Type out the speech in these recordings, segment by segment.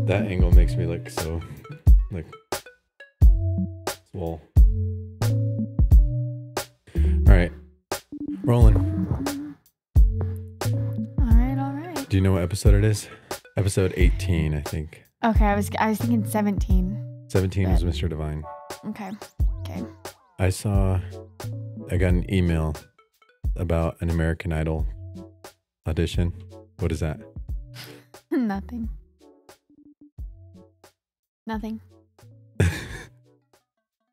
That angle makes me look so like swole. All right, rolling. All right. Do you know what episode it is? Episode 18, I think. Okay, I was thinking 17. 17 was Mr. Divine. Okay. I got an email about an American Idol audition. What is that? Nothing.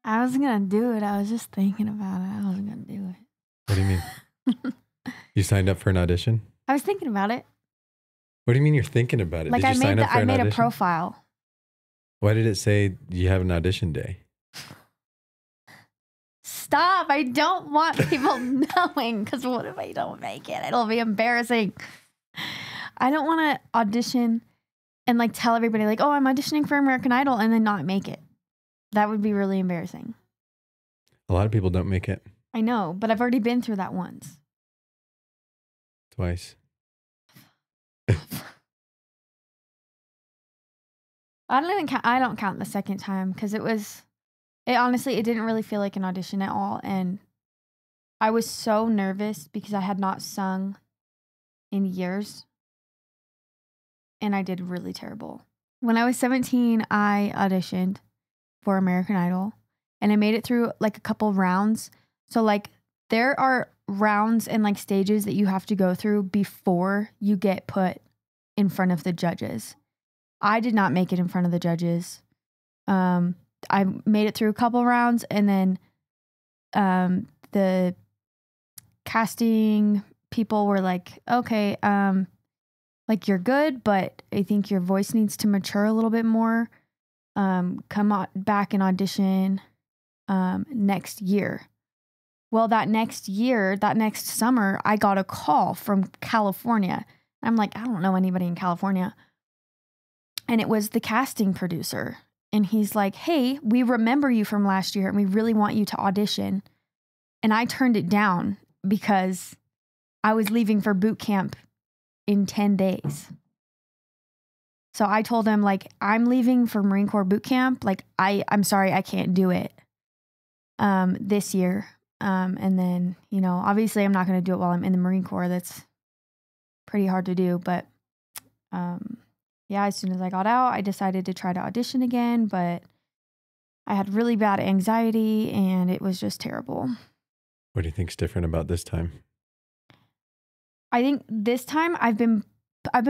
I was gonna do it. I was just thinking about it. I wasn't gonna do it. What do you mean? You signed up for an audition? I was thinking about it. What do you mean you're thinking about it? Like, did you sign up for an I made audition? a profile. Why did it say you have an audition day? Stop. I don't want people knowing, because what if I don't make it? It'll be embarrassing. I don't want to audition and like tell everybody like, oh, I'm auditioning for American Idol, and then not make it. That would be really embarrassing. A lot of people don't make it. I know, but I've already been through that once. Twice. I don't count the second time, because it honestly didn't really feel like an audition at all. And I was so nervous because I had not sung in years. And I did really terrible. When I was 17, I auditioned for American Idol, and I made it through like a couple rounds. So like there are rounds and like stages that you have to go through before you get put in front of the judges. I did not make it in front of the judges. I made it through a couple rounds, and then the casting people were like, okay, like you're good, but I think your voice needs to mature a little bit more. Come back and audition next year. Well, that next summer, I got a call from California. I'm like, I don't know anybody in California. And it was the casting producer. And he's like, hey, we remember you from last year and we really want you to audition. And I turned it down because I was leaving for boot camp in 10 days. So I told him, like, I'm leaving for Marine Corps boot camp. Like, I'm sorry, I can't do it this year. And then, you know, obviously I'm not going to do it while I'm in the Marine Corps. That's pretty hard to do. But yeah, as soon as I got out, I decided to try to audition again. But I had really bad anxiety and it was just terrible. What do you think's different about this time? I think this time I've been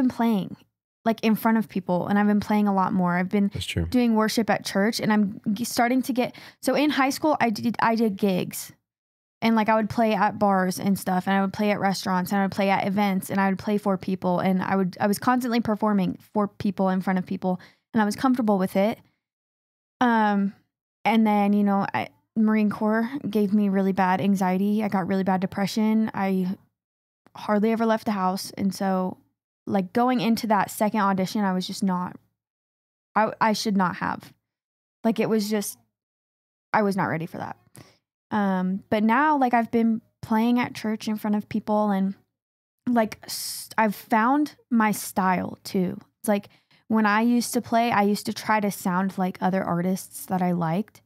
playing like in front of people, and I've been playing a lot more. I've been doing worship at church, and I'm starting to get, so in high school I did gigs, and like I would play at bars and stuff, and I would play at restaurants, and I would play at events, and I would play for people, and I was constantly performing for people in front of people, and I was comfortable with it. And then, you know, Marine Corps gave me really bad anxiety. I got really bad depression. I hardly ever left the house. And so like going into that second audition, I was just not, I should not have. Like it was just, I was not ready for that. But now like I've been playing at church in front of people, and like I've found my style too. It's like when I used to play, I used to try to sound like other artists that I liked,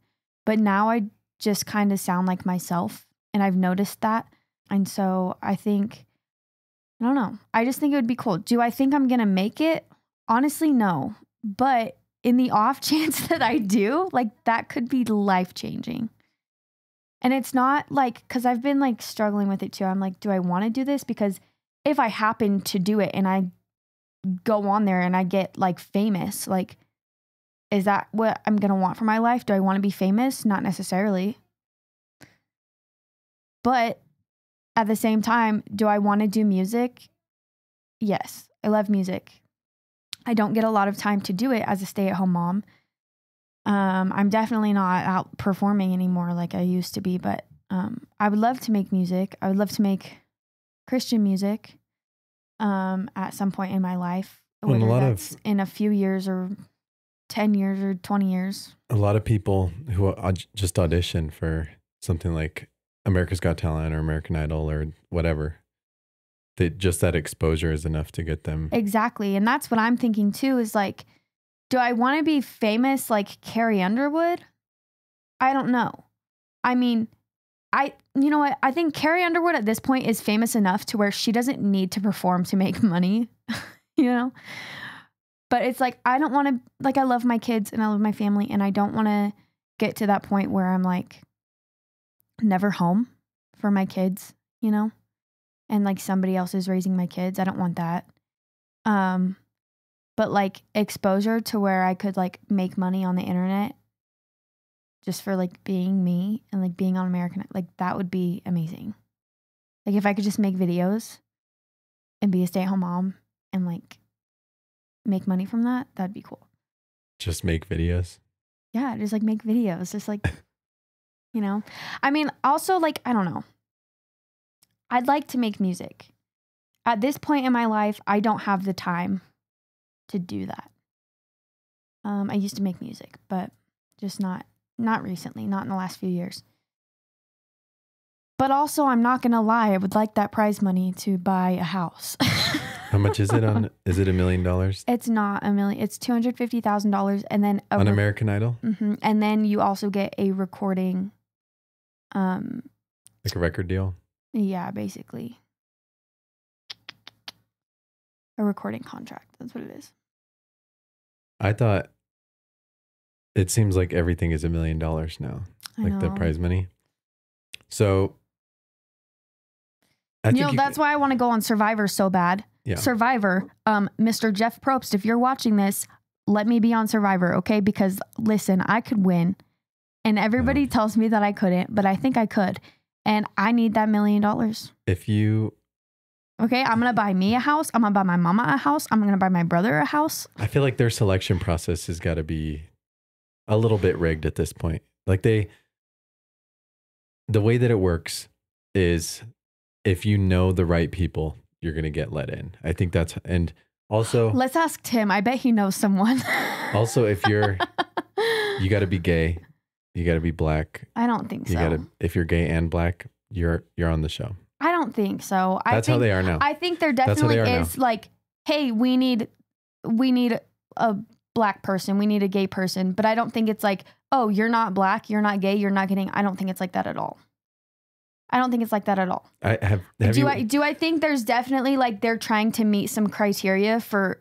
but now I just kind of sound like myself, and I've noticed that. And so I think, I don't know. I just think it would be cool. Do I think I'm going to make it? Honestly, no. But in the off chance that I do, like that could be life-changing. And it's not like, because I've been like struggling with it too. I'm like, do I want to do this? Because if I happen to do it and I go on there and I get like famous, like, is that what I'm going to want for my life? Do I want to be famous? Not necessarily. But at the same time, do I want to do music? Yes, I love music. I don't get a lot of time to do it as a stay-at-home mom. I'm definitely not out performing anymore like I used to be, but I would love to make music. I would love to make Christian music at some point in my life, whether that's in a few years or 10 years or 20 years. A lot of people who just audition for something like America's Got Talent or American Idol or whatever. Just that exposure is enough to get them. Exactly. And that's what I'm thinking too, is like, do I want to be famous like Carrie Underwood? I don't know. I mean, you know what? I think Carrie Underwood at this point is famous enough to where she doesn't need to perform to make money, you know? But it's like, I don't want to, like, I love my kids and I love my family, and I don't want to get to that point where I'm like never home for my kids, you know? And like somebody else is raising my kids. I don't want that. But like exposure to where I could like make money on the internet just for like being me and like being on American, like that would be amazing. Like if I could just make videos and be a stay-at-home mom and like make money from that, that'd be cool. Just make videos? Yeah, just like make videos. Just like, you know, I mean, also like, I don't know. I'd like to make music. At this point in my life, I don't have the time to do that. I used to make music, but just not recently, not in the last few years. But also, I'm not going to lie, I would like that prize money to buy a house. How much is it on? Is it $1 million? It's not $1 million. It's $250,000, and then on American Idol. Mm-hmm, and then you also get a recording, like a record deal. Yeah, basically. A recording contract. That's what it is. I thought it seems like everything is $1 million now. Like the prize money. So I think that's why I want to go on Survivor so bad. Yeah. Survivor, Mr. Jeff Probst, if you're watching this, let me be on Survivor, okay? Because listen, I could win. And everybody tells me that I couldn't, but I think I could. And I need that $1 million. Okay, I'm going to buy me a house. I'm going to buy my mama a house. I'm going to buy my brother a house. I feel like their selection process has got to be a little bit rigged at this point. Like the way that it works is if you know the right people, you're going to get let in. I think that's, and also. Let's ask Tim. I bet he knows someone. Also, if you got to be gay. You got to be black. I don't think so. If you're gay and black, you're on the show. I don't think so. That's how they are now. I think there definitely is like, hey, we need a black person. We need a gay person. But I don't think it's like, oh, you're not black. You're not gay. You're not getting. I don't think it's like that at all. I don't think it's like that at all. Do I think there's definitely like they're trying to meet some criteria for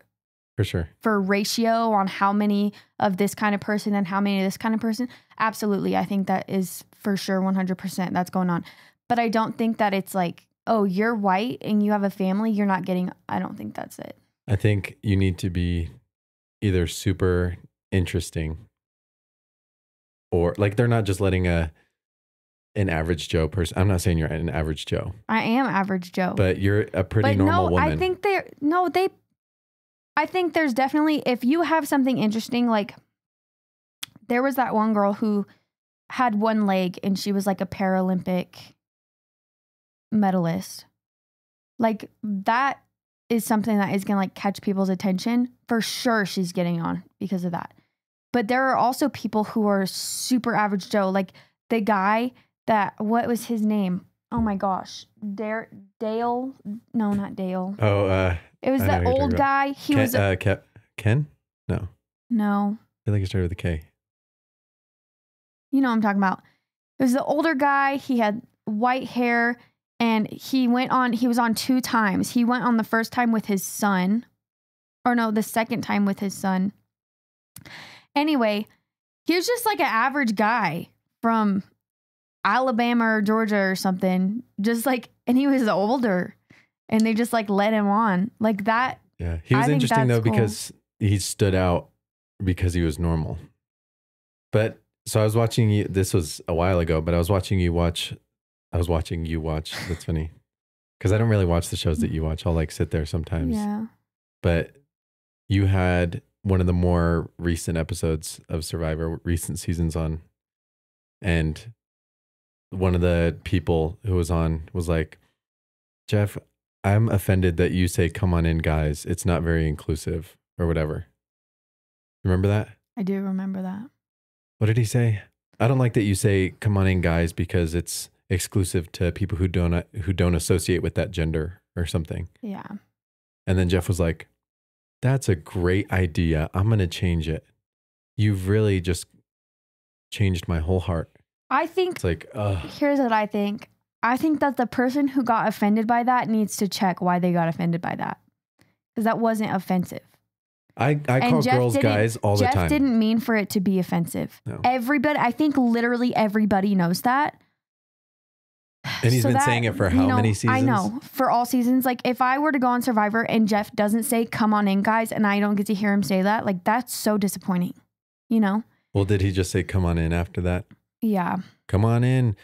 sure. For ratio on how many of this kind of person and how many of this kind of person. Absolutely. I think that is for sure 100% that's going on. But I don't think that it's like, oh, you're white and you have a family. You're not getting, I don't think that's it. I think you need to be either super interesting or like they're not just letting an average Joe person. I'm not saying you're an average Joe. I am average Joe. But you're a pretty normal woman. I think there's definitely, if you have something interesting, like there was that one girl who had one leg and she was like a Paralympic medalist. Like that is something that is going to like catch people's attention. For sure she's getting on because of that. But there are also people who are super average Joe. Like the guy that, what was his name? Oh my gosh. Dale? No, not Dale. Oh, it was the old guy. He was Ken? No. No. I feel like it started with a K. You know what I'm talking about. It was the older guy. He had white hair and he was on 2 times. He went on the first time with his son. Or no, the second time with his son. Anyway, he was just like an average guy from Alabama or Georgia or something. Just like, and he was older. And they just like let him on like that. Yeah. He was interesting though, because he stood out because he was normal. But so I was watching you, this was a while ago, but I was watching you watch. That's funny. Cause I don't really watch the shows that you watch. I'll like sit there sometimes. Yeah. But you had one of the more recent episodes of Survivor, recent seasons on. And one of the people who was on was like, Jeff, I'm offended that you say, come on in, guys. It's not very inclusive or whatever. Remember that? I do remember that. What did he say? I don't like that you say, come on in, guys, because it's exclusive to people who don't associate with that gender or something. Yeah. And then Jeff was like, that's a great idea. I'm going to change it. You've really just changed my whole heart. I think it's like, here's what I think. I think that the person who got offended by that needs to check why they got offended by that. Because that wasn't offensive. I call girls guys all the time. Jeff didn't mean for it to be offensive. No. Everybody, I think literally everybody knows that. And he's been saying it for how many seasons? I know, for all seasons. Like if I were to go on Survivor and Jeff doesn't say, come on in, guys, and I don't get to hear him say that, like that's so disappointing, you know? Well, did he just say, come on in after that? Yeah. Come on in.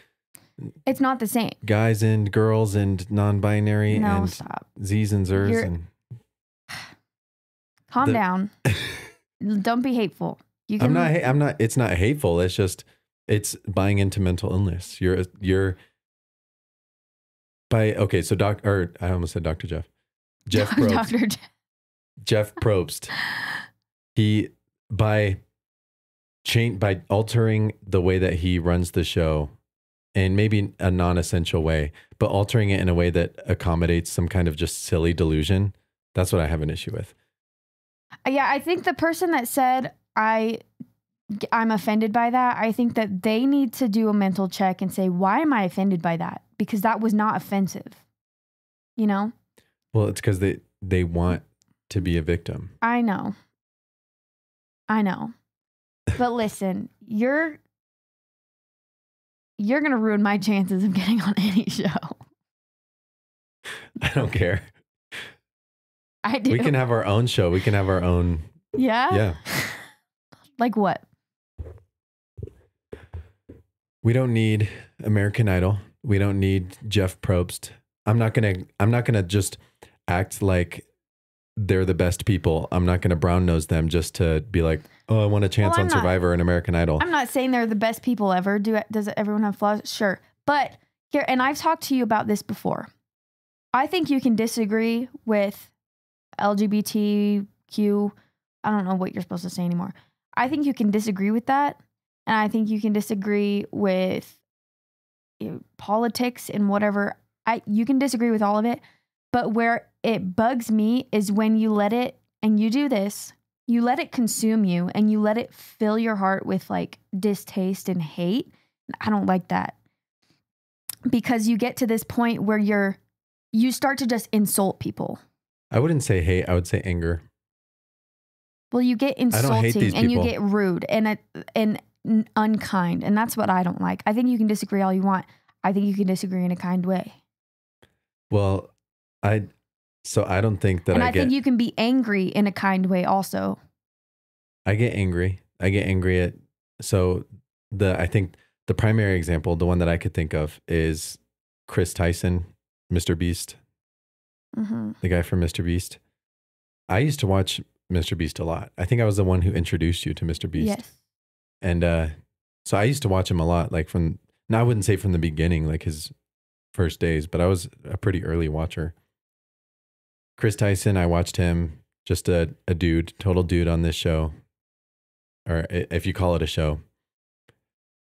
It's not the same. Guys and girls and non-binary and stop. Z's and Zers. And calm down. Don't be hateful. I'm not, it's not hateful. It's just, it's buying into mental illness. So I almost said Dr. Jeff. Jeff Probst. Dr. Jeff Probst. He, by altering the way that he runs the show, and maybe a non-essential way, but altering it in a way that accommodates some kind of just silly delusion, that's what I have an issue with. Yeah, I think the person that said I'm offended by that, I think that they need to do a mental check and say, why am I offended by that? Because that was not offensive. You know? Well, it's because they want to be a victim. I know. But listen, you're going to ruin my chances of getting on any show. I don't care. I do. We can have our own show. We can have our own. Yeah? Yeah. Like what? We don't need American Idol. We don't need Jeff Probst. I'm not gonna just act like they're the best people. I'm not gonna brown nose them just to be like, oh, I want a chance on Survivor and American Idol. I'm not saying they're the best people ever. Does everyone have flaws? Sure. But here, and I've talked to you about this before. I think you can disagree with LGBTQ. I don't know what you're supposed to say anymore. I think you can disagree with that. And I think you can disagree with politics and whatever. You can disagree with all of it. But where it bugs me is when you let it, and you do this, you let it consume you and you let it fill your heart with like distaste and hate. I don't like that. Because you get to this point where you start to just insult people. I wouldn't say hate. I would say anger. Well, you get insulting and you get rude and unkind. And that's what I don't like. I think you can disagree all you want. I think you can disagree in a kind way. Well, I don't think that and I think you can be angry in a kind way also. I get angry. I think the primary example, the one that I could think of is Chris Tyson, Mr. Beast. Mm-hmm. The guy from Mr. Beast. I used to watch Mr. Beast a lot. I think I was the one who introduced you to Mr. Beast. Yes. And so I used to watch him a lot, like I wouldn't say from the beginning, like his first days, but I was a pretty early watcher. Chris Tyson, I watched him, just a dude, total dude on this show, or if you call it a show.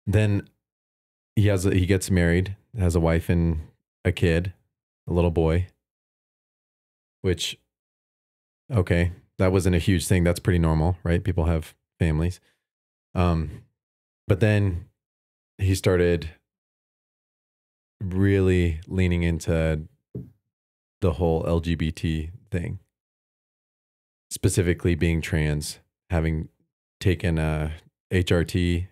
Then he gets married, has a wife and a kid, a little boy, which, okay, that wasn't a huge thing. That's pretty normal, right? People have families. But then he started really leaning into the whole LGBT thing, specifically being trans, having taken HRT,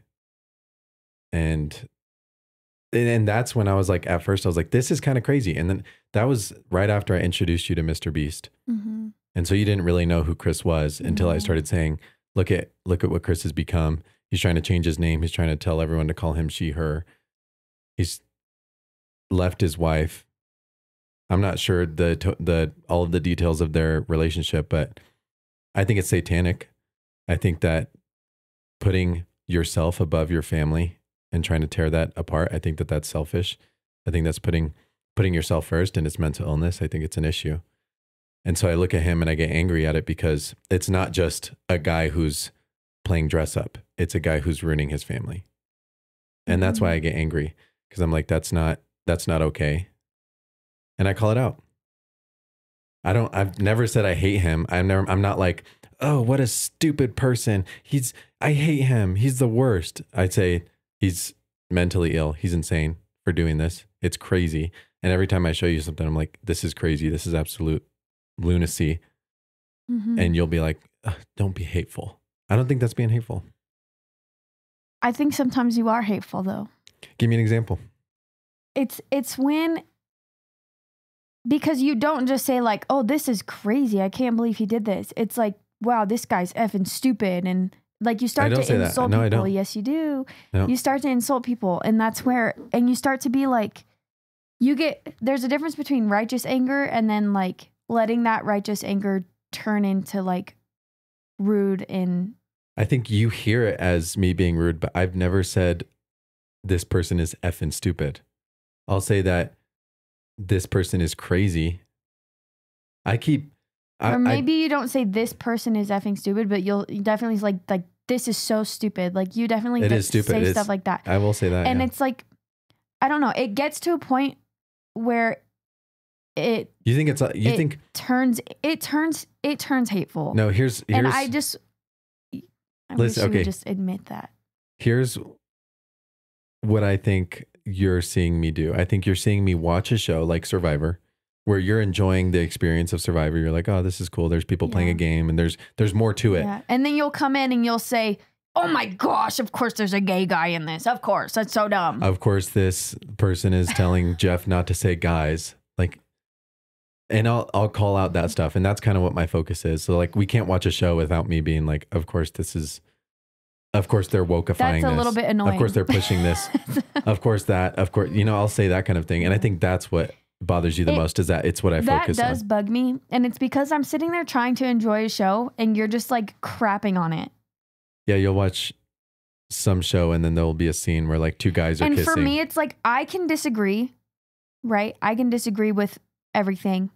and that's when I was like, at first I was like, this is kind of crazy. And then that was right after I introduced you to Mr. Beast. Mm-hmm. And so you didn't really know who Chris was until I started saying, look at what Chris has become. He's trying to change his name. He's trying to tell everyone to call him she, her. He's left his wife. I'm not sure all of the details of their relationship, but I think it's satanic. I think that putting yourself above your family and trying to tear that apart, I think that that's selfish. I think that's putting yourself first, and it's mental illness. I think it's an issue. And so I look at him and I get angry at it because it's not just a guy who's playing dress up. It's a guy who's ruining his family. And that's why I get angry. because I'm like, that's not okay. And I call it out. I've never said I hate him. I'm not like, oh, what a stupid person. I hate him. He's the worst. I'd say he's mentally ill. He's insane for doing this. It's crazy. And every time I show you something, I'm like, this is crazy. This is absolute lunacy. Mm-hmm. And you'll be like, don't be hateful. I don't think that's being hateful. I think sometimes you are hateful though. Give me an example. It's when, because you don't just say like, oh, this is crazy. I can't believe he did this. It's like, wow, this guy's effing stupid. And like you start to insult people. I don't. Yes, you do. No. You start to insult people. And that's where, and you start to be like, there's a difference between righteous anger and then like letting that righteous anger turn into like rude. And I think you hear it as me being rude, but I've never said this person is effing stupid. I'll say that this person is crazy. Or maybe you don't say this person is effing stupid, but you'll definitely like this is so stupid. Like you definitely say stuff like that. I will say that. And it's like, I don't know. It gets to a point where it turns hateful. No, here's and I wish you would just admit that. Here's what I think you're seeing me do. I think you're seeing me watch a show like Survivor, where you're enjoying the experience of Survivor. You're like, oh, this is cool. There's people playing a game and there's more to it. Yeah. And then you'll come in and you'll say, oh my gosh, of course there's a gay guy in this. Of course. That's so dumb. Of course this person is telling Jeff not to say guys. Like, and I'll call out that stuff. And that's kind of what my focus is. So like, we can't watch a show without me being like, of course they're wokeifying this. That's a little bit annoying. Of course they're pushing this. Of course, I'll say that kind of thing. And I think that's what bothers you the most, is that it's what I focus on. That does bug me. And it's because I'm sitting there trying to enjoy a show and you're just like crapping on it. Yeah, you'll watch some show and then there'll be a scene where like two guys are kissing. And for me, it's like, I can disagree, right? I can disagree with everything.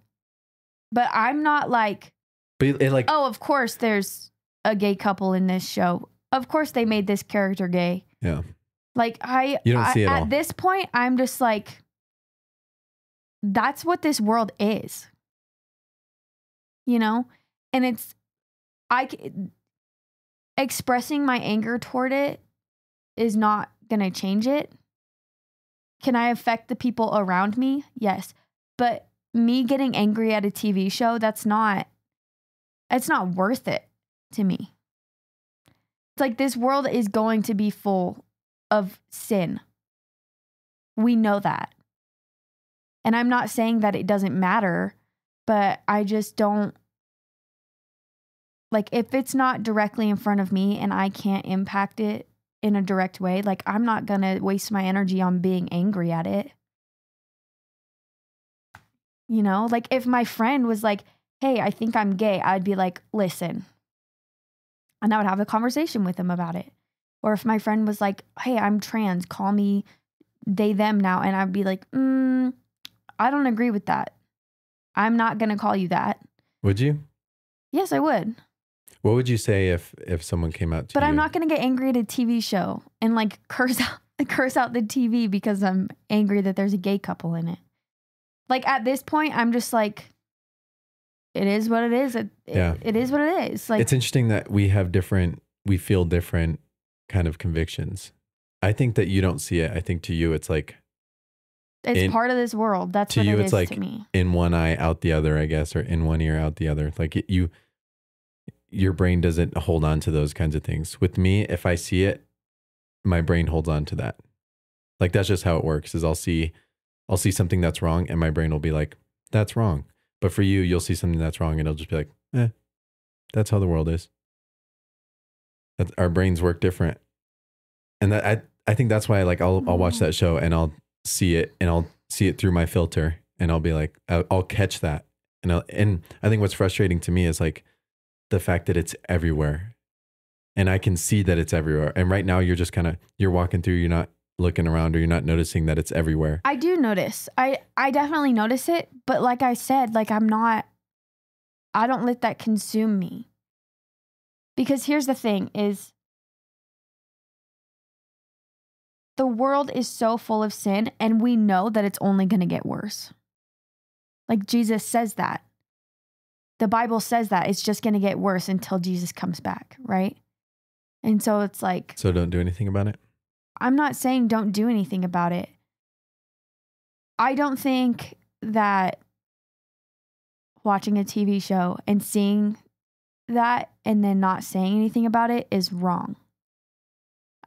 But I'm not like, oh, of course there's a gay couple in this show. Of course they made this character gay. Yeah. Like you don't see it all. At this point, I'm just like, that's what this world is. You know? And expressing my anger toward it is not going to change it. Can I affect the people around me? Yes. But me getting angry at a TV show, it's not worth it to me. It's like this world is going to be full of sin. We know that. And I'm not saying that it doesn't matter, but I just don't, like, if it's not directly in front of me and I can't impact it in a direct way, like, I'm not going to waste my energy on being angry at it. You know, like if my friend was like, hey, I think I'm gay, I'd be like, listen. And I would have a conversation with them about it. Or if my friend was like, hey, I'm trans, call me they, them now. And I'd be like, I don't agree with that. I'm not going to call you that. Would you? Yes, I would. What would you say if someone came out to you? But I'm not going to get angry at a TV show and like curse out the TV because I'm angry that there's a gay couple in it. Like at this point, I'm just like, it is what it is. It is what it is. Like, it's interesting that we feel different kind of convictions. I think that you don't see it. I think to you, it's like, it's part of this world. That's what it is to me. In one eye, out the other, I guess, or in one ear, out the other. Like your brain doesn't hold on to those kinds of things. With me, if I see it, my brain holds on to that. Like that's just how it works. Is I'll see something that's wrong, and my brain will be like, "That's wrong." But for you, you'll see something that's wrong, and it'll just be like, that's how the world is. Our brains work different, and that I think that's why I'll watch that show and I'll see it through my filter, and I'll be like, I'll catch that, and I think what's frustrating to me is like the fact that it's everywhere, and I can see that it's everywhere, and right now you're just you're walking through, you're not looking around, or you're not noticing that it's everywhere. I do notice. I definitely notice it, but like I said, like I don't let that consume me. Because here's the thing is, the world is so full of sin, and we know that it's only going to get worse. Like Jesus says that. The Bible says that it's just going to get worse until Jesus comes back, right? And so it's like... So don't do anything about it? I'm not saying don't do anything about it. I don't think that watching a TV show and seeing that and then not saying anything about it is wrong.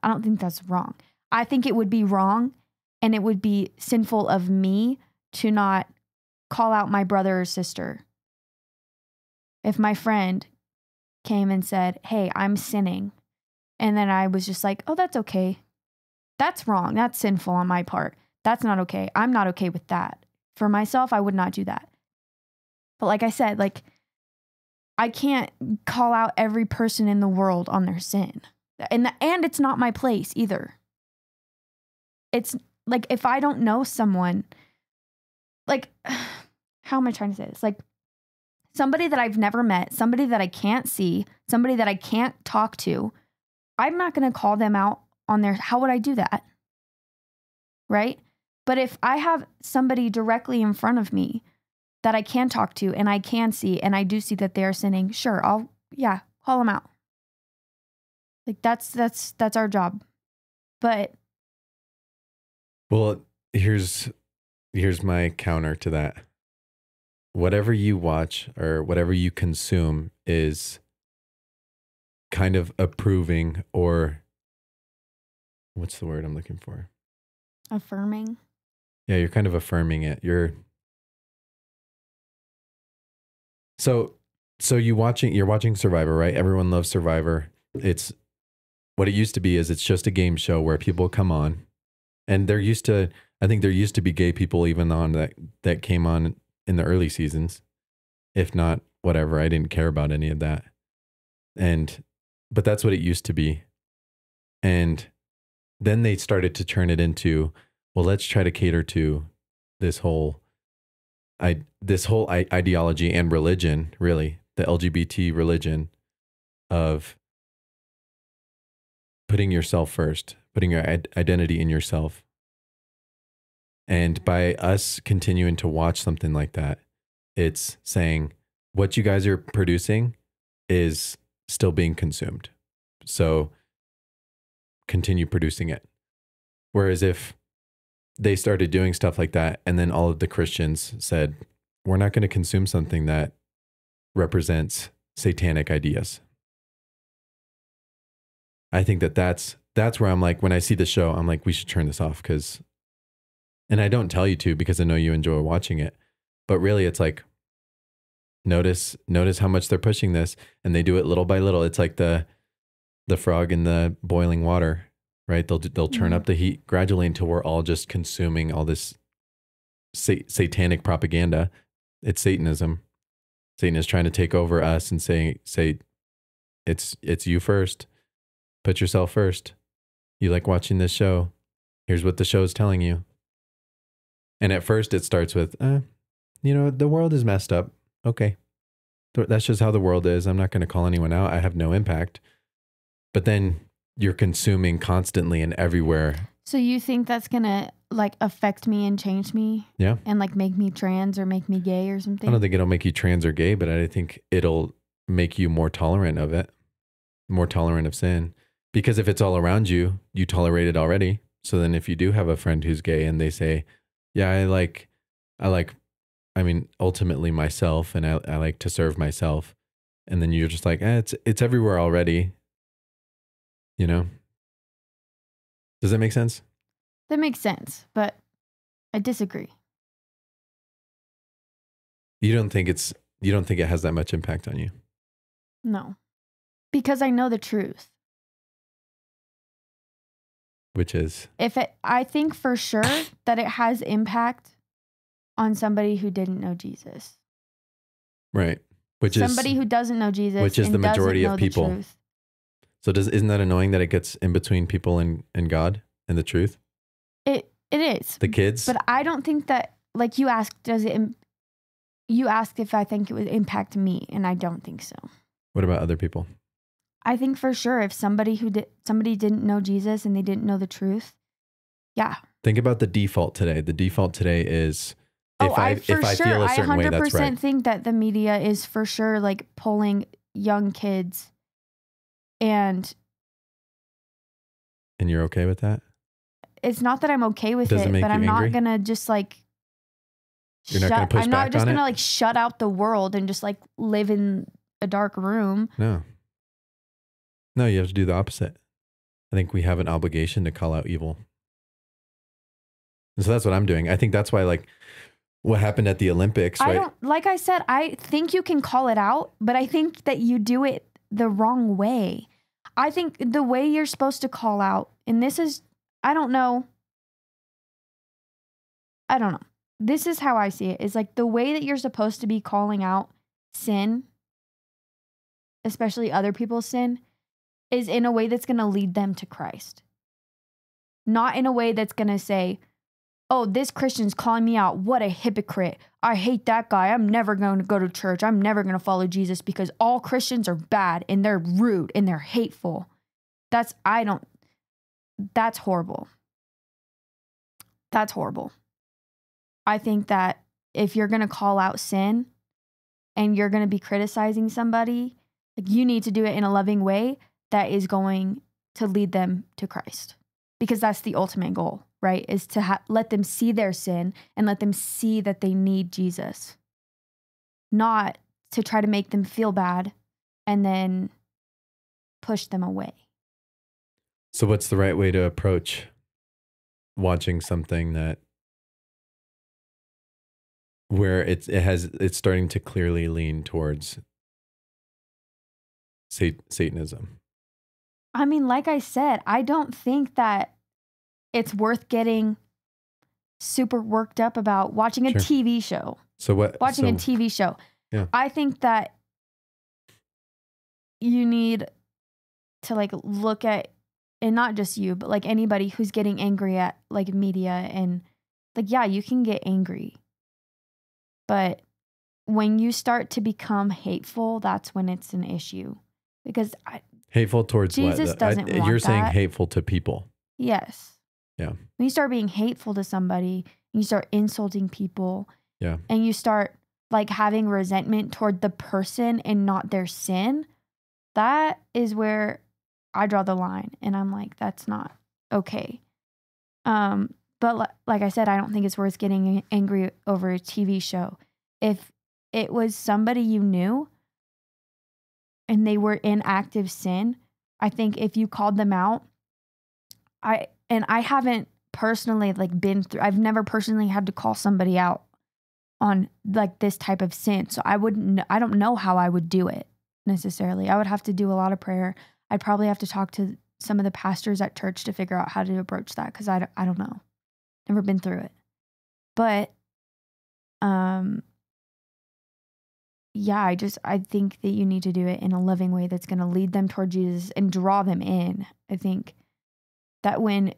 I don't think that's wrong. I think it would be wrong and it would be sinful of me to not call out my brother or sister. If my friend came and said, hey, I'm sinning, and then I was just like, oh, that's okay. That's wrong. That's sinful on my part. That's not okay. I'm not okay with that. For myself, I would not do that. But like I said, like, I can't call out every person in the world on their sin. And it's not my place either. It's like, if I don't know someone, like, how am I trying to say this? Like, somebody that I've never met, somebody that I can't see, somebody that I can't talk to, I'm not going to call them out on their, how would I do that? Right? But if I have somebody directly in front of me that I can talk to and I can see, and I do see that they're sinning, sure, I'll call them out. Like that's our job. But well, here's my counter to that. Whatever you watch or whatever you consume is kind of approving, or what's the word I'm looking for? Affirming. Yeah, you're kind of affirming it. So you're watching Survivor, right? Everyone loves Survivor. It's what it used to be is it's just a game show where people come on, and I think there used to be gay people even on that came on in the early seasons. If not, whatever, I didn't care about any of that. But that's what it used to be. And then they started to turn it into, well, let's try to cater to this whole ideology and religion, really, the LGBT religion of putting yourself first, putting your identity in yourself. And by us continuing to watch something like that, it's saying what you guys are producing is still being consumed. So continue producing it. Whereas if they started doing stuff like that, and then all of the Christians said, we're not going to consume something that represents satanic ideas. I think that's where I'm like, when I see the show, I'm like, we should turn this off, and I don't tell you to because I know you enjoy watching it, but really it's like, notice how much they're pushing this, and they do it little by little. It's like the frog in the boiling water, right? They'll turn up the heat gradually until we're all just consuming all this satanic propaganda. It's Satanism. Satan is trying to take over us and say it's you first. Put yourself first. You like watching this show. Here's what the show is telling you. And at first it starts with, the world is messed up. Okay. That's just how the world is. I'm not going to call anyone out. I have no impact. But then you're consuming constantly and everywhere. So you think that's going to like affect me and change me? Yeah. And like make me trans or make me gay or something? I don't think it'll make you trans or gay, but I think it'll make you more tolerant of it, more tolerant of sin. Because if it's all around you, you tolerate it already. So then if you do have a friend who's gay and they say, yeah, I mean, ultimately myself, and I like to serve myself. And then you're just like, it's everywhere already. You know? Does that make sense? That makes sense, but I disagree. You don't think it has that much impact on you? No. Because I know the truth. Which is? I think for sure that it has impact on somebody who didn't know Jesus. Right. Somebody who doesn't know Jesus. Which is the majority of people. So isn't that annoying that it gets in between people and God and the truth? It is. The kids? But I don't think that, like you asked, you asked if I think it would impact me, and I don't think so. What about other people? I think for sure if somebody didn't know Jesus and they didn't know the truth, Yeah. Think about the default today. The default today is if I feel a certain way, that's right. I 100% think that the media is for sure like pulling young kids and you're okay with that? It's not that I'm okay with it, but I'm not going to just like you're not going to push back on it? I'm not just going to like shut out the world and just like live in a dark room. No, you have to do the opposite. I think we have an obligation to call out evil. And so that's what I'm doing. I think that's why, like, what happened at the Olympics, right? Like I said, I think you can call it out, but I think that you do it the wrong way. I think the way you're supposed to call out, and this is, I don't know. This is how I see it. Is like the way that you're supposed to be calling out sin, especially other people's sin, is in a way that's going to lead them to Christ. Not in a way that's going to say, oh, this Christian's calling me out. What a hypocrite. I hate that guy. I'm never going to go to church. I'm never going to follow Jesus because all Christians are bad and they're rude and they're hateful. That's horrible. That's horrible. I think that if you're going to call out sin and you're going to be criticizing somebody, like, you need to do it in a loving way that is going to lead them to Christ. Because that's the ultimate goal, right? Is to let them see their sin and let them see that they need Jesus. Not to try to make them feel bad and then push them away. So what's the right way to approach watching something that where it's starting to clearly lean towards Satanism? I mean, like I said, I don't think that it's worth getting super worked up about watching a TV show. Watching a TV show. Yeah. I think that you need to like look at, and not just you, but like anybody who's getting angry at like media, and like, yeah, you can get angry. But when you start to become hateful, that's when it's an issue. Because hateful towards Jesus what? Doesn't want you're that. saying hateful to people. Yes. Yeah. When you start being hateful to somebody, and you start insulting people. Yeah. And you start like having resentment toward the person and not their sin, that is where I draw the line. And I'm like, that's not okay. But like I said, I don't think it's worth getting angry over a TV show. If it was somebody you knew and they were in active sin, I think if you called them out, I haven't personally like been through, I've never personally had to call somebody out on like this type of sin. So I don't know how I would do it necessarily. I would have to do a lot of prayer. I'd probably have to talk to some of the pastors at church to figure out how to approach that. Cause I don't know. Never been through it. But, yeah, I think that you need to do it in a loving way that's going to lead them toward Jesus and draw them in. I think that when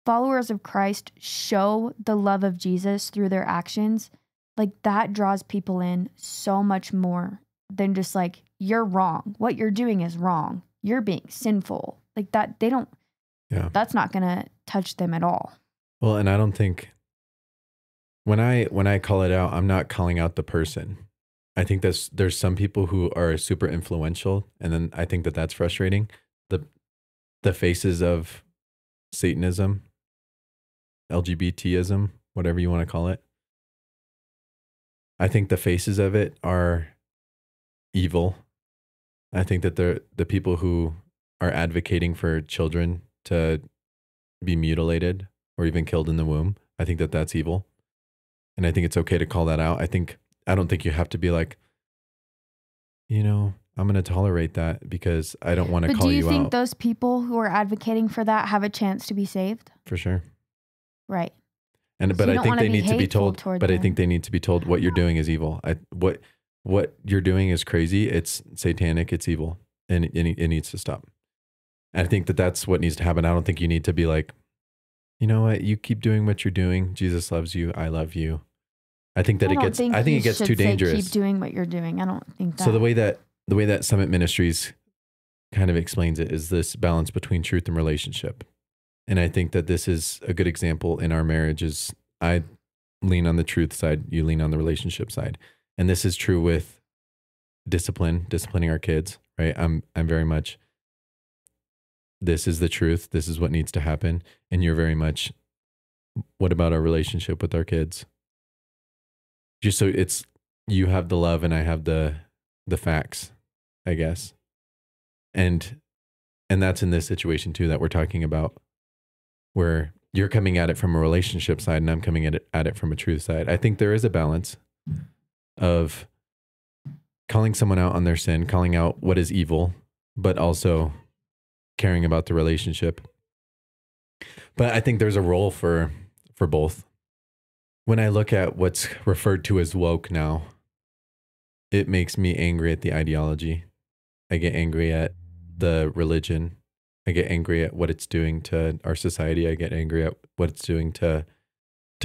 followers of Christ show the love of Jesus through their actions, like that draws people in so much more than just like, you're wrong. What you're doing is wrong. You're being sinful. Like that, that's not going to touch them at all. Well, and I don't think when I call it out, I'm not calling out the person. I think there's some people who are super influential, and then I think that's frustrating. The faces of Satanism, LGBTism, whatever you want to call it. I think the faces of it are evil. I think that the people who are advocating for children to be mutilated or even killed in the womb, I think that's evil. And I think it's okay to call that out. I don't think you have to be like, I'm going to tolerate that because I don't want to call you out. But do you think those people who are advocating for that have a chance to be saved? For sure. Right. But I think they need to be told, I think they need to be told what you're doing is evil. What you're doing is crazy. It's satanic. It's evil. And it needs to stop. And I think that's what needs to happen. I don't think you need to be like, you know what? You keep doing what you're doing. Jesus loves you. I love you. I think it gets too dangerous. Keep doing what you're doing. I don't think that. So the way that Summit Ministries kind of explains it, is this balance between truth and relationship. And I think that this is a good example in our marriage. Is I lean on the truth side, you lean on the relationship side. And this is true with disciplining our kids, right? I'm very much, this is the truth, this is what needs to happen. And you're very much, what about our relationship with our kids? Just so it's, you have the love and I have the facts, I guess. And that's in this situation too that we're talking about, where you're coming at it from a relationship side and I'm coming at it from a truth side. I think there is a balance of calling someone out on their sin, calling out what is evil, but also caring about the relationship. But I think there's a role for both. When I look at what's referred to as woke now, it makes me angry at the ideology. I get angry at the religion. I get angry at what it's doing to our society. I get angry at what it's doing to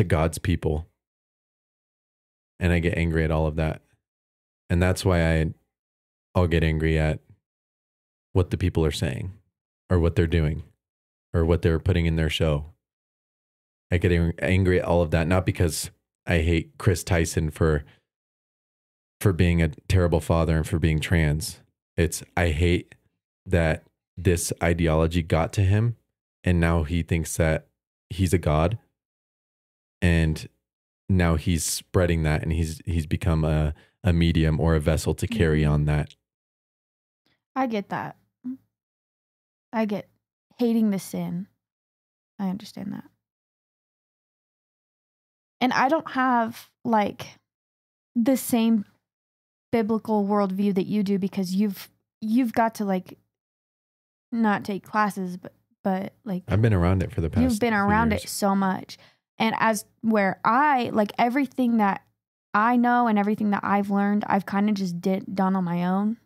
God's people. And I get angry at all of that. And that's why I'll get angry at what the people are saying or what they're doing or what they're putting in their show. I get angry at all of that, not because I hate Chris Tyson for being a terrible father and for being trans. It's, I hate that this ideology got to him and now he thinks that he's a god, and now he's spreading that, and he's become a medium or a vessel to carry on that. I get that. I get hating the sin. I understand that. And I don't have like the same biblical worldview that you do, because you've got to like not take classes, but like I've been around it for the past. You've been around it so much. And as where I like everything that I know and everything that I've learned, I've kind of just done on my own.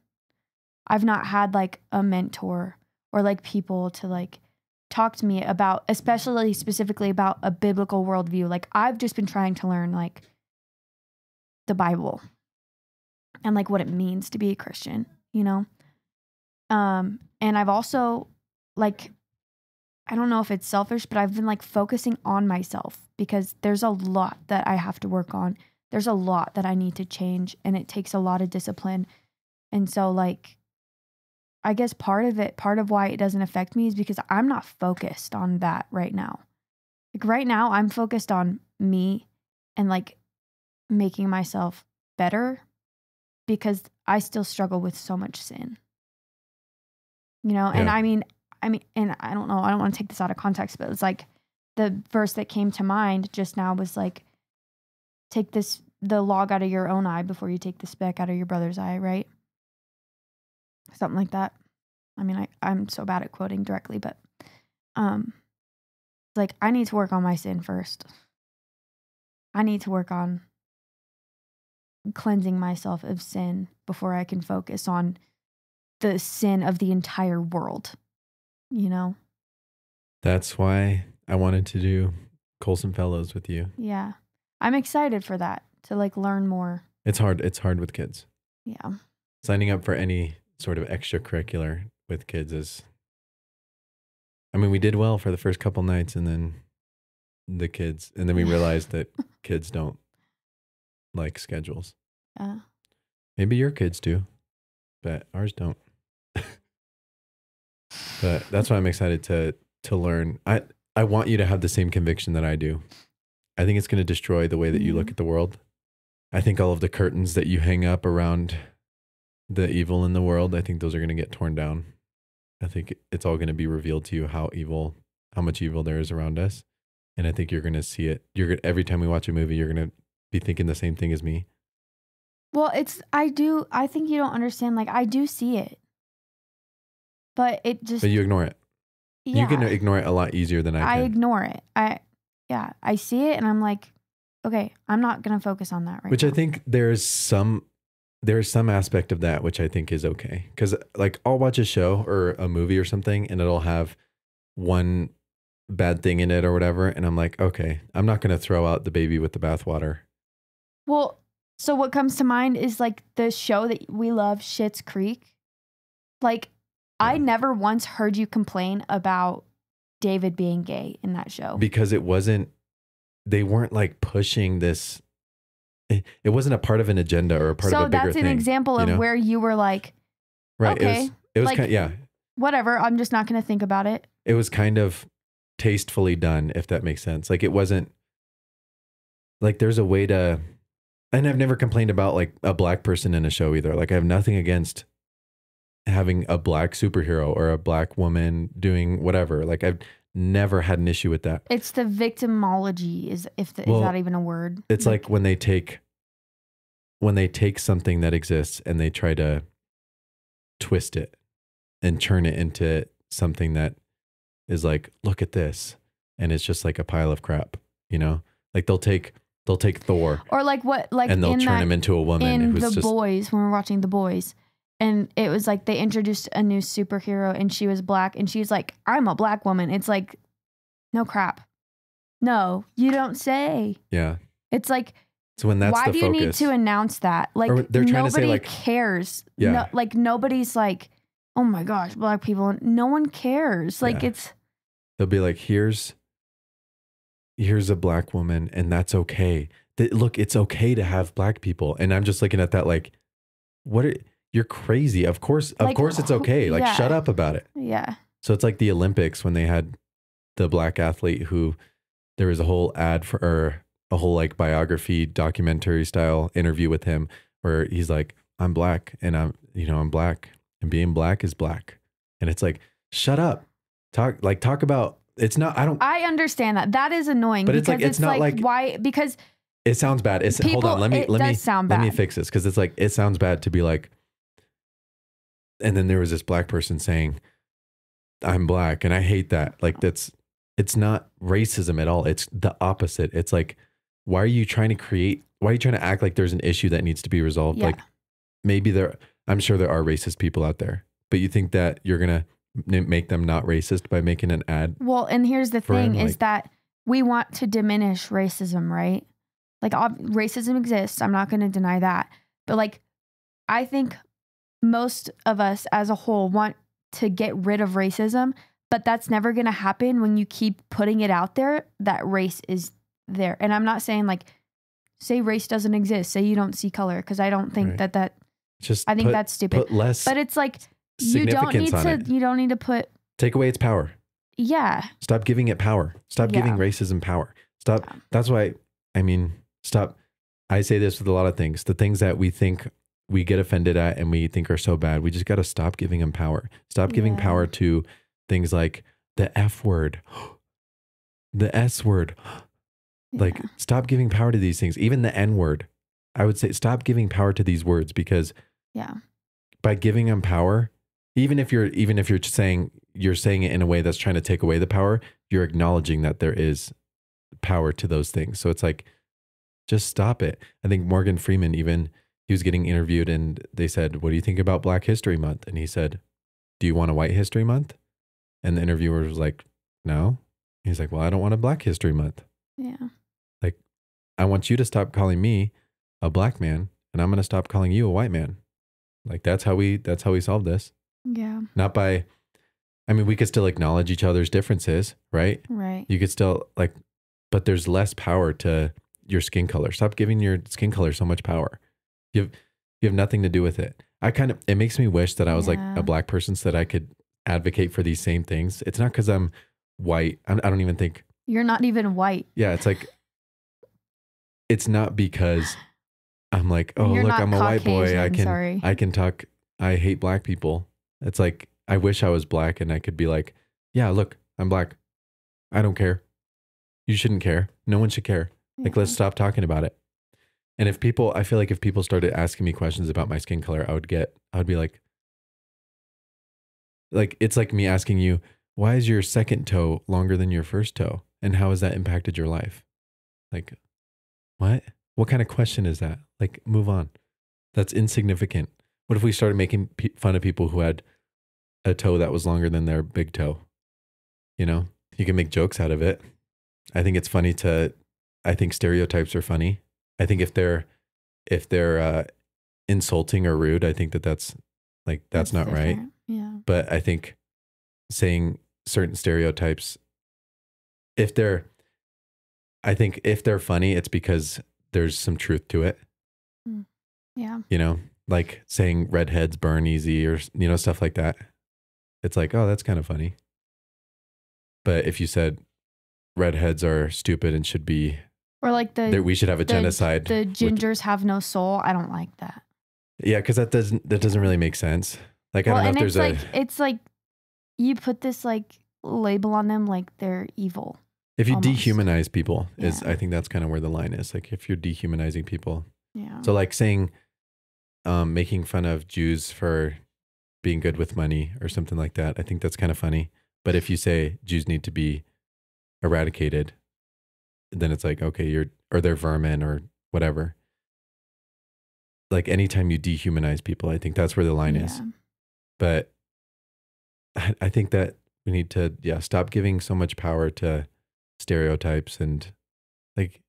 I've not had like a mentor or like people to like talk to me about, especially specifically about a biblical worldview. Like I've just been trying to learn like the Bible and like what it means to be a Christian, you know? And I've also like, I don't know if it's selfish, but I've been like focusing on myself because there's a lot that I have to work on. There's a lot that I need to change, and it takes a lot of discipline. And so like, I guess part of why it doesn't affect me is because I'm not focused on that right now. Like right now I'm focused on me and like making myself better, because I still struggle with so much sin. You know, and I mean, and I don't know, I don't want to take this out of context, but it's like the verse that came to mind just now was like, take the log out of your own eye before you take the speck out of your brother's eye, right? Something like that. I mean, I'm so bad at quoting directly, but like I need to work on my sin first. I need to work on cleansing myself of sin before I can focus on the sin of the entire world, you know? That's why I wanted to do Colson Fellows with you. Yeah. I'm excited for that, to like learn more. It's hard. It's hard with kids. Yeah. Signing up for any sort of extracurricular with kids is, I mean, we did well for the first couple nights, and then we realized that kids don't like schedules. Yeah. Maybe your kids do, but ours don't. But that's why I'm excited to learn. I want you to have the same conviction that I do. I think it's going to destroy the way that you look at the world. I think all of the curtains that you hang up around the evil in the world, I think those are going to get torn down. I think it's all going to be revealed to you how much evil there is around us. And I think you're going to see it. Every time we watch a movie, you're going to be thinking the same thing as me. Well, I think you don't understand. Like, I do see it, but you ignore it. Yeah. You can ignore it a lot easier than I can. I ignore it. I see it and I'm like, okay, I'm not going to focus on that right now. Which I think there's some aspect of that which I think is okay. Because like I'll watch a show or a movie or something and it'll have one bad thing in it or whatever. And I'm like, okay, I'm not going to throw out the baby with the bathwater. Well, so what comes to mind is like the show that we love, Schitt's Creek. Like I never once heard you complain about David being gay in that show. Because they weren't like pushing this. It wasn't a part of an agenda or a part of a bigger thing. So that's an example of where you were like, right. Okay. It was kind of, whatever. I'm just not going to think about it. It was kind of tastefully done, if that makes sense. Like it wasn't like there's a way to, and I've never complained about like a black person in a show either. Like I have nothing against having a black superhero or a black woman doing whatever. Like I've never had an issue with that. It's the victimology is that even a word? It's like when they take something that exists and they try to twist it and turn it into something that is like, look at this. And it's just like a pile of crap, like they'll take Thor or like and they'll turn him into a woman who's Boys, when we're watching The Boys, and it was like they introduced a new superhero and she was black and she's like, I'm a black woman. It's like, no crap. No, you don't say. Yeah. It's like, so when that's why do you need to announce that? Like they're trying nobody to say like, cares. Yeah. No, like nobody's like, oh my gosh, black people. No one cares. Like they'll be like, here's a black woman and that's okay. Look, it's okay to have black people. And I'm just looking at that like, you're crazy. Of course it's okay. Like shut up about it. Yeah. So it's like the Olympics when they had the black athlete who there was a whole ad for, or a whole like biography documentary style interview with him where he's like, I'm black and I'm black and being black is black. And it's like, shut up. Talk about, it's not, I understand that. That is annoying. But it's not like why? Because it sounds bad. Hold on. Let me fix this. Cause it's like, it sounds bad to be like, and then there was this black person saying, I'm black. And I hate that. Like it's not racism at all. It's the opposite. It's like, why are you trying to act like there's an issue that needs to be resolved? Yeah. Like maybe I'm sure there are racist people out there, but you think that you're going to make them not racist by making an ad? Well, and here's the thing is that we want to diminish racism, right? Like racism exists. I'm not going to deny that. But like, I think most of us as a whole want to get rid of racism, but that's never going to happen when you keep putting it out there that race is there. And I'm not saying like, say race doesn't exist, say you don't see color, because I don't think right. that just I think that's stupid. But it's like you don't need to put take away its power. Yeah. Stop giving it power. Stop giving racism power. Stop. Yeah. That's why stop. I say this with a lot of things. The things that we think we get offended at and we think are so bad, we just got to stop giving them power. Stop giving power to things like the F word, the S word. Like stop giving power to these things. Even the N word. I would say stop giving power to these words, because by giving them power, even if you're saying it in a way that's trying to take away the power, you're acknowledging that there is power to those things. So it's like, just stop it. I think Morgan Freeman, he was getting interviewed and they said, what do you think about Black History Month? And he said, do you want a White History Month? And the interviewer was like, no. He's like, well, I don't want a Black History Month. Yeah. Like, I want you to stop calling me a black man and I'm going to stop calling you a white man. Like, that's how we solve this. Yeah. Not by, we could still acknowledge each other's differences, right? Right. You could still but there's less power to your skin color. Stop giving your skin color so much power. You have nothing to do with it. It makes me wish that I was like a black person so that I could advocate for these same things. It's not because I'm white. I don't even think. You're not even white. Yeah. It's like, it's not because I'm like, oh, You're look, I'm a white boy. I can talk. I hate black people. It's like, I wish I was black and I could be like, yeah, look, I'm black. I don't care. You shouldn't care. No one should care. Like, let's stop talking about it. And I feel like if people started asking me questions about my skin color, I would be like, it's like me asking you, why is your second toe longer than your first toe? And how has that impacted your life? Like, what? What kind of question is that? Like, move on. That's insignificant. What if we started making fun of people who had a toe that was longer than their big toe? You can make jokes out of it. I think it's funny I think stereotypes are funny. I think if they're insulting or rude, I think that's not right. Yeah. But I think saying certain stereotypes, I think if they're funny, it's because there's some truth to it. Yeah. You know, like saying redheads burn easy or, you know, stuff like that. It's like, oh, that's kind of funny. But if you said redheads are stupid and should be, or like we should have a genocide. The gingers have no soul. I don't like that. Yeah, because that doesn't really make sense. Like, I don't know if there's it's like you put this like label on them, like they're evil. If you dehumanize people, I think that's kind of where the line is. Like if you're dehumanizing people. Yeah. So like saying, making fun of Jews for being good with money or something like that, I think that's kind of funny. But if you say Jews need to be eradicated, then it's like, okay, or they're vermin or whatever. Like anytime you dehumanize people, I think that's where the line is. But I think that we need to, stop giving so much power to stereotypes, and like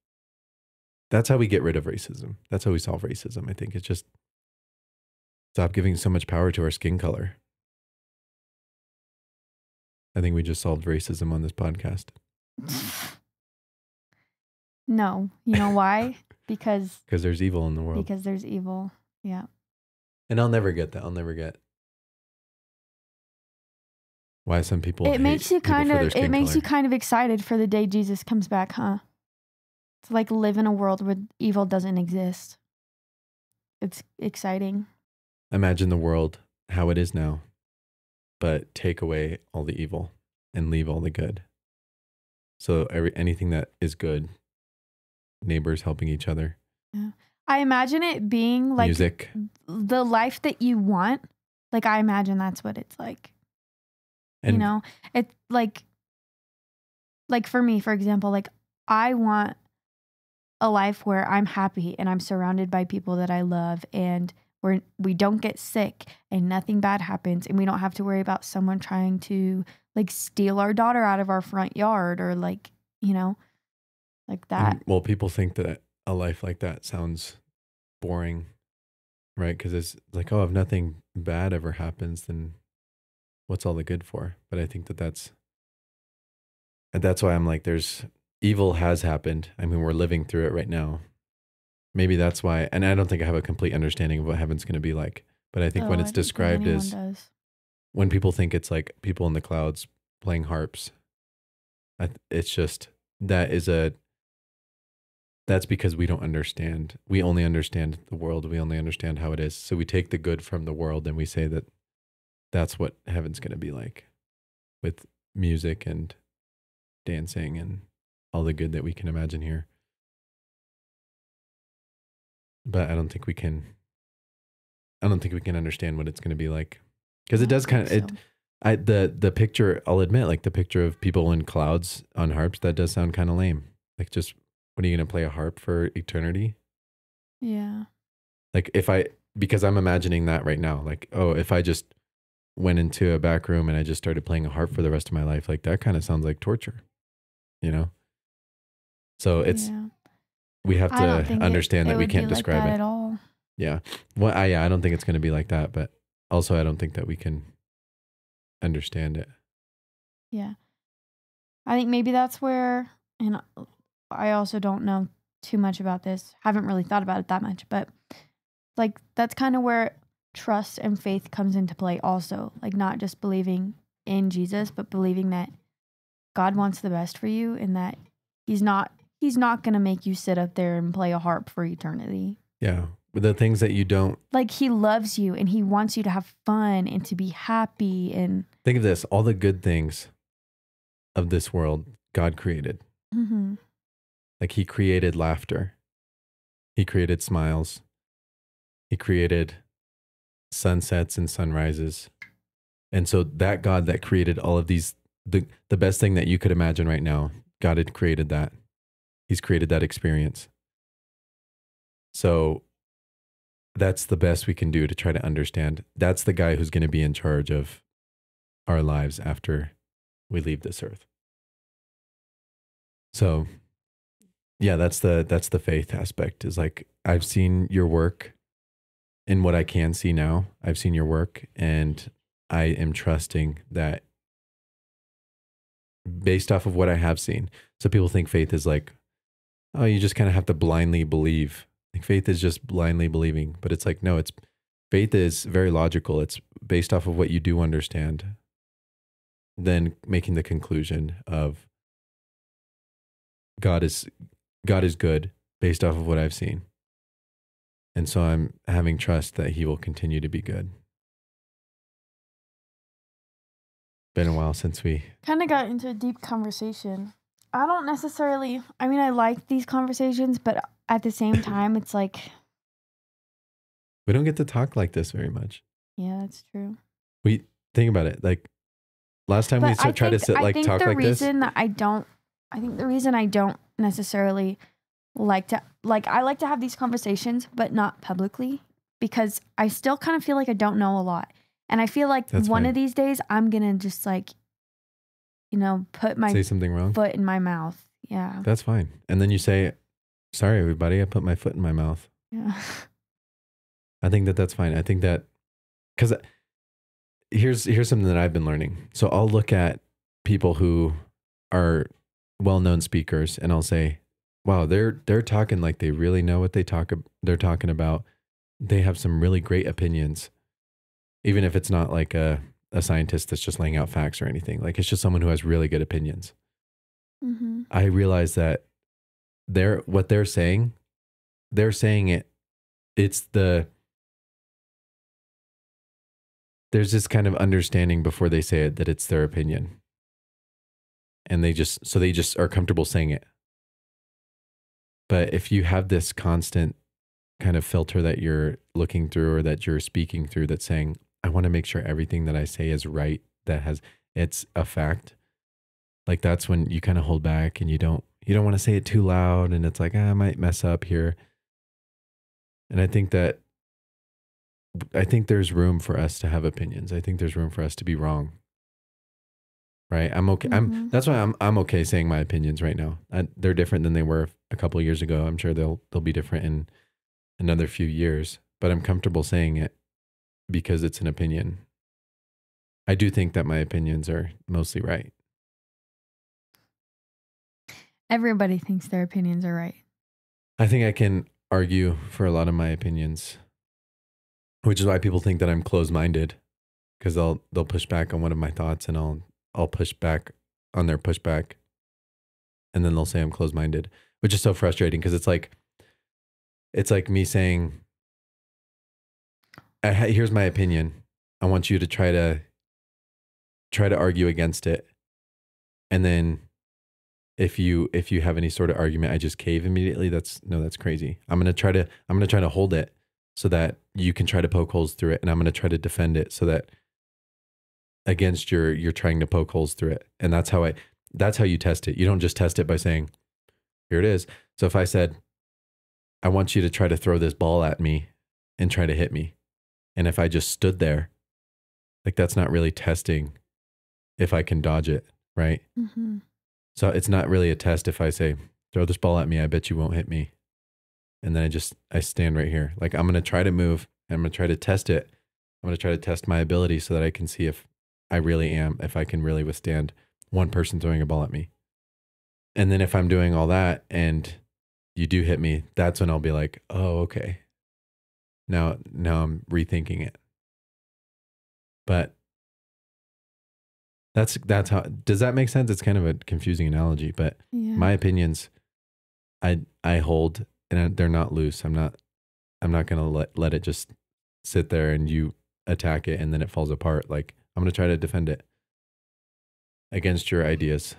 that's how we get rid of racism. That's how we solve racism. I think it's just stop giving so much power to our skin color. I think we just solved racism on this podcast. No, you know why? Because there's evil in the world. Because there's evil. Yeah. And I'll never get that. I'll never get why some people it makes you kind of excited for the day Jesus comes back, huh? It's like live in a world where evil doesn't exist. It's exciting. Imagine the world how it is now, but take away all the evil and leave all the good. So anything that is good, neighbors helping each other. Yeah. I imagine it being like music, the life that you want. Like I imagine that's what it's like. And, you know, it's like for me, for example, like I want a life where I'm happy and I'm surrounded by people that I love, and we don't get sick and nothing bad happens, and we don't have to worry about someone trying to like steal our daughter out of our front yard or like, you know, like that. Well, people think that a life like that sounds boring, right? Because it's like, oh, if nothing bad ever happens, then what's all the good for? But I think that's why I'm like, there's evil has happened. I mean, we're living through it right now. Maybe that's why. And I don't think I have a complete understanding of what heaven's going to be like. But I think when it's described as when people think it's like people in the clouds playing harps, it's just that's because we don't understand. We only understand the world. We only understand how it is. So we take the good from the world and we say that that's what heaven's going to be like, with music and dancing and all the good that we can imagine here. But I don't think we can understand what it's going to be like, because it does kind of, the picture, I'll admit, like the picture of people in clouds on harps, that does sound kind of lame. Like, just, what are you going to play a harp for eternity? Yeah. Like because I'm imagining that right now, like, oh, if I just went into a back room and I just started playing a harp for the rest of my life, like that kind of sounds like torture, you know? So we have to understand that we can't describe it at all. Yeah. Well, I don't think it's going to be like that, but also I don't think that we can understand it. Yeah. I think maybe that's where, and I also don't know too much about this. Haven't really thought about it that much, but like that's kind of where trust and faith comes into play also. Like not just believing in Jesus, but believing that God wants the best for you, and that he's not going to make you sit up there and play a harp for eternity. Yeah. The things that you don't, like, he loves you and he wants you to have fun and to be happy. And think of this, all the good things of this world God created. Mm-hmm. Like he created laughter. He created smiles. He created sunsets and sunrises. And so that God that created all of these, the best thing that you could imagine right now, God had created that. He's created that experience. So that's the best we can do to try to understand. That's the guy who's going to be in charge of our lives after we leave this earth. So yeah, that's the faith aspect, is like, I've seen your work in what I can see now. I've seen your work, and I am trusting that based off of what I have seen. So people think faith is like, oh, you just kind of have to blindly believe. Like faith is just blindly believing, but it's like, no, it's faith is very logical. It's based off of what you do understand, then making the conclusion of God is good based off of what I've seen. And so I'm having trust that he will continue to be good. Been a while since we kind of got into a deep conversation. I don't necessarily, I mean, I like these conversations, but at the same time, it's like, we don't get to talk like this very much. Yeah, that's true. We think about it. Like last time we tried to sit like talk like this. I think the reason I don't necessarily like to, like, I like to have these conversations, but not publicly, because I still kind of feel like I don't know a lot. And I feel like one of these days I'm going to just like, you know, put my say something wrong, foot in my mouth. Yeah. That's fine. And then you say, sorry, everybody, I put my foot in my mouth. Yeah. I think that that's fine. I think that, because here's something that I've been learning. So I'll look at people who are well-known speakers and I'll say, wow, they're talking like they really know what they're talking about. They have some really great opinions. Even if it's not like a scientist that's just laying out facts or anything. Like it's just someone who has really good opinions. Mm-hmm. I realize that what they're saying it. There's this kind of understanding before they say it that it's their opinion. And they just are comfortable saying it. But if you have this constant kind of filter that you're looking through or that you're speaking through that's saying, I want to make sure everything that I say is right, it's a fact. Like that's when you kind of hold back and you don't want to say it too loud and it's like, I might mess up here. And I think there's room for us to have opinions. I think there's room for us to be wrong. Right? I'm okay. Mm-hmm. That's why I'm okay saying my opinions right now. They're different than they were a couple of years ago. I'm sure they'll be different in another few years, but I'm comfortable saying it because it's an opinion. I do think that my opinions are mostly right. Everybody thinks their opinions are right. I think I can argue for a lot of my opinions, which is why people think that I'm closed-minded, because they'll push back on one of my thoughts and I'll push back on their pushback, and then they'll say I'm closed-minded, which is so frustrating because it's like me saying, here's my opinion. I want you to try to argue against it. And then if you have any sort of argument, I just cave immediately. That's crazy. I'm going to try to hold it so that you can try to poke holes through it. And I'm going to try to defend it so that against you're trying to poke holes through it. And that's how you test it. You don't just test it by saying, here it is. So if I said, I want you to try to throw this ball at me and try to hit me. And if I just stood there, like that's not really testing if I can dodge it, right? Mm-hmm. So it's not really a test if I say, throw this ball at me, I bet you won't hit me. And then I stand right here. Like I'm going to try to move and I'm going to try to test it. I'm going to try to test my ability so that I can see if I can really withstand one person throwing a ball at me. And then if I'm doing all that and you do hit me, that's when I'll be like, oh, okay. Now I'm rethinking it. But that's how, does that make sense? It's kind of a confusing analogy, but yeah. My opinions, I hold and they're not loose. I'm not going to let it just sit there and you attack it and then it falls apart. Like I'm going to try to defend it against your ideas.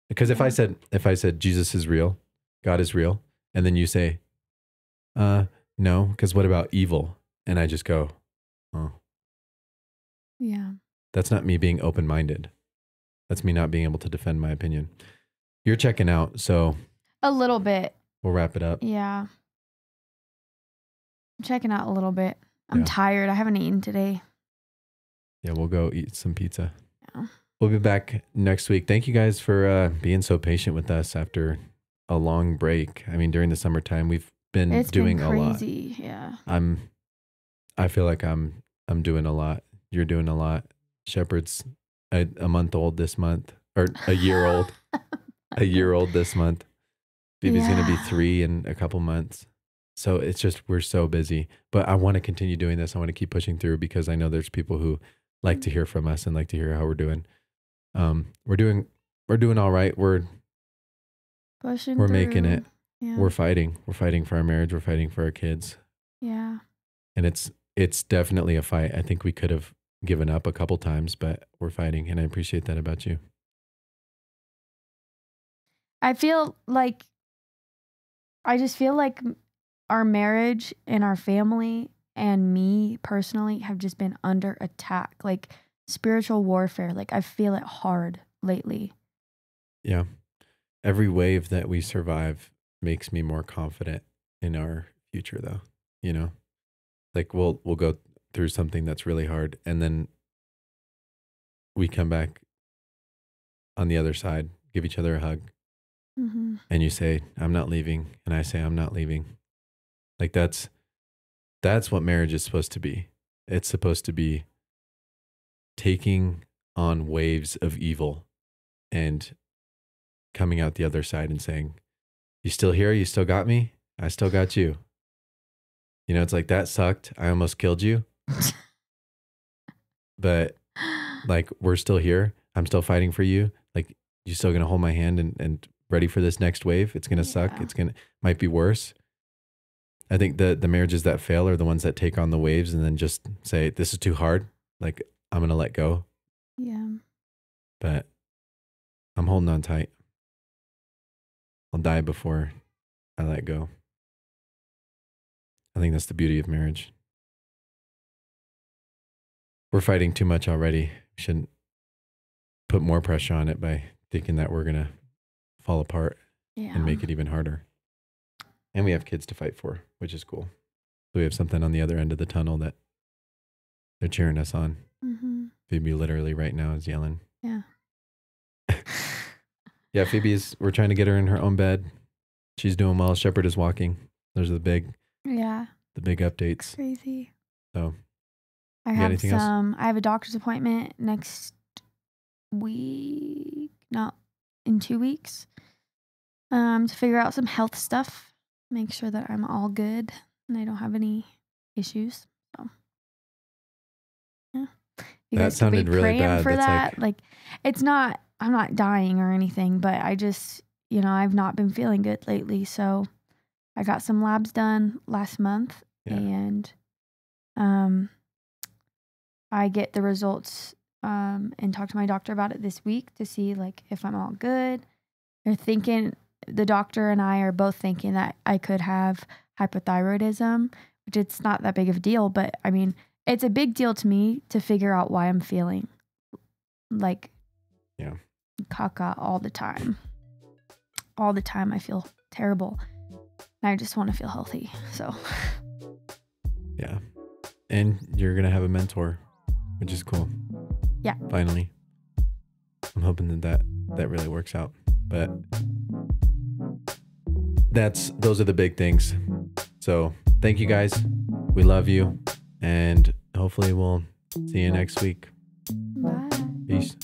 Because if I said Jesus is real, God is real, and then you say, no, because what about evil? And I just go, oh. Yeah. That's not me being open-minded. That's me not being able to defend my opinion. You're checking out, so. A little bit. We'll wrap it up. Yeah. I'm checking out a little bit. I'm tired. I haven't eaten today. Yeah, we'll go eat some pizza. Yeah. We'll be back next week. Thank you guys for being so patient with us after a long break. I mean, during the summertime, we've been doing a lot. Yeah. I feel like I'm doing a lot. You're doing a lot. Shepherd's a month old this month, or a year old. A year old this month. Phoebe's going to be 3 in a couple months. So it's just, we're so busy. But I want to continue doing this. I want to keep pushing through because I know there's people who like to hear from us and like to hear how we're doing. We're doing all right. We're making it. Yeah. We're fighting for our marriage. We're fighting for our kids. Yeah. And it's definitely a fight. I think we could have given up a couple times, but we're fighting. And I appreciate that about you. I just feel like our marriage and our family and me personally have just been under attack, like spiritual warfare. Like I feel it hard lately. Yeah. Every wave that we survive makes me more confident in our future though. You know, like we'll go through something that's really hard and then we come back on the other side, give each other a hug. Mm-hmm. And you say, I'm not leaving. And I say, I'm not leaving. Like that's what marriage is supposed to be. It's supposed to be taking on waves of evil and coming out the other side and saying, you still here? You still got me? I still got you. You know, it's like, that sucked. I almost killed you. But like, we're still here. I'm still fighting for you. Like, you still going to hold my hand and ready for this next wave? It's going to suck. Might be worse. I think the marriages that fail are the ones that take on the waves and then just say, this is too hard. Like, I'm going to let go. Yeah. But I'm holding on tight. I'll die before I let go. I think that's the beauty of marriage. We're fighting too much already. We shouldn't put more pressure on it by thinking that we're going to fall apart and make it even harder. And we have kids to fight for, which is cool. So we have something on the other end of the tunnel that they're cheering us on. Mm-hmm. Phoebe literally right now is yelling. Yeah. Yeah, we're trying to get her in her own bed. She's doing well. Shepherd is walking. Those are the big updates. Crazy. So I have a doctor's appointment next week, not in 2 weeks, to figure out some health stuff, make sure that I'm all good and I don't have any issues. So, yeah. That sounded really bad. For that. Like, I'm not dying or anything, but I just, I've not been feeling good lately. So I got some labs done last month and, I get the results, and talk to my doctor about it this week to see like if I'm all good. The doctor and I are both thinking that I could have hypothyroidism, which it's not that big of a deal, but I mean, it's a big deal to me to figure out why I'm feeling like caca all the time. All the time I feel terrible. And I just want to feel healthy. So yeah. And you're going to have a mentor, which is cool. Yeah. Finally. I'm hoping that really works out. But those are the big things. So thank you guys. We love you. And hopefully we'll see you next week. Bye. Peace.